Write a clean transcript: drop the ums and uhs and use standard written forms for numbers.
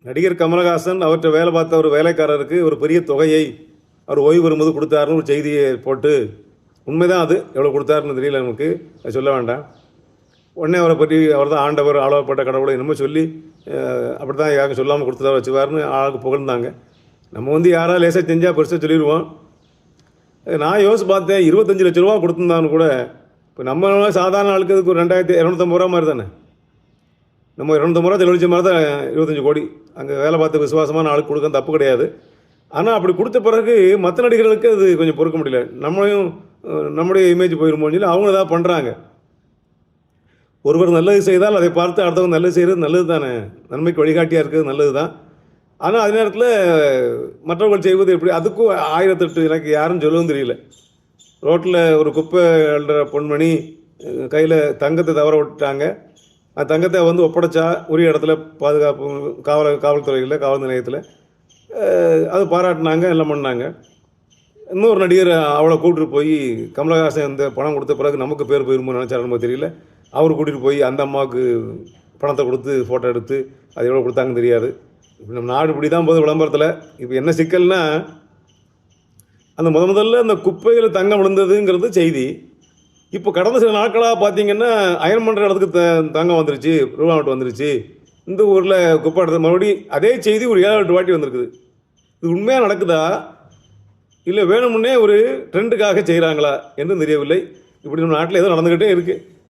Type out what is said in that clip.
நடிகர் கமலஹாசன் அவர்கிட்ட வேலை பார்த்த ஒரு வேலைக்காரருக்கு ஒரு பெரிய தொகையை அவர் ஓய்வு வரும்போது கொடுத்தாருன்னு ஒரு செய்தியை போட்டு, உண்மைதான் அது, எவ்வளோ கொடுத்தாருன்னு தெரியல நமக்கு, அது சொல்ல வேண்டாம். உடனே அவரை பற்றி அவர் தான் ஆண்டவர், ஆளப்பட்ட கடவுளை என்னமோ சொல்லி அப்படி தான் யாருக்கும் சொல்லாமல் கொடுத்ததா வச்சுவார்னு ஆளுக்கு புகழ்ந்தாங்க. நம்ம வந்து யாராவது லேசாக செஞ்சால் பெருசாக சொல்லிடுவோம். நான் யோசிச்சு பார்த்தேன், 25 லட்ச ரூபா கொடுத்துருந்தான்னு கூட, இப்போ நம்ம சாதாரண ஆளுக்கு அதுக்கு ஒரு 2250 ரூபா மாதிரி தானே. நம்ம 250 ரூபா செலவழிச்ச மாதிரி தான் 25 கோடி. அங்கே வேலை பார்த்த விசுவாசமான ஆளுக்கு கொடுக்க தப்பு கிடையாது. ஆனால் அப்படி கொடுத்த பிறகு மற்ற நடிகர்களுக்கு அது கொஞ்சம் பொறுக்க முடியல. நம்மளையும் நம்முடைய இமேஜ் போயிருமோன்னு சொல்லி அவங்க ஏதாவது பண்ணுறாங்க. ஒருவர் நல்லது செய்தால் அதை பார்த்து அடுத்தவங்க நல்லது செய்கிறது நல்லது தானே, நன்மைக்கு வழிகாட்டியாக இருக்கிறது நல்லது தான். ஆனால் அதே நேரத்தில் மற்றவர்கள் செய்வது எப்படி, அதுக்கும் 1008 எனக்கு யாரும் சொல்லவும் தெரியல. ரோட்டில் ஒரு குப்பை அள்ளுற பொன்மணி கையில் தங்கத்தை தவற விட்டுட்டாங்க. அந்த தங்கத்தை வந்து ஒப்படைச்சா உரிய இடத்துல பாதுகாப்பு காவல்துறையில் காவல் நிலையத்தில் அது பாராட்டினாங்க, எல்லாம் பண்ணாங்க. இன்னொரு நடிகர் அவளை கூட்டிகிட்டு போய், கமலஹாசன் இந்த பணம் கொடுத்த பிறகு நமக்கு பேர் போயிருமோ நினச்சாரு நமக்கு தெரியல, அவர் கூட்டிகிட்டு போய் அந்த அம்மாவுக்கு பணத்தை கொடுத்து ஃபோட்டோ எடுத்து அது எவ்வளோ கொடுத்தாங்கன்னு தெரியாது. இப்போ நம்ம நாடு இப்படி தான் போகுது விளம்பரத்தில். இப்போ என்ன சிக்கல்னா, அந்த முதல்ல அந்த குப்பையில் தங்கம் விழுந்ததுங்கிறது செய்தி. இப்போ கடந்த சில நாட்களாக பார்த்தீங்கன்னா அயன் பண்ணுற இடத்துக்கு தங்கம் வந்துருச்சு, ரூபா நோட்டு வந்துருச்சு. இந்த ஊரில் குப்பை எடுத்து மறுபடியும் அதே செய்தி ஒரு 7-8 வாட்டி வந்திருக்குது. இது உண்மையாக நடக்குதா இல்லை வேணுமுன்னே ஒரு ட்ரெண்டுக்காக செய்கிறாங்களா என்று தெரியவில்லை. இப்படி நம்ம நாட்டில் ஏதோ நடந்துக்கிட்டே இருக்குது.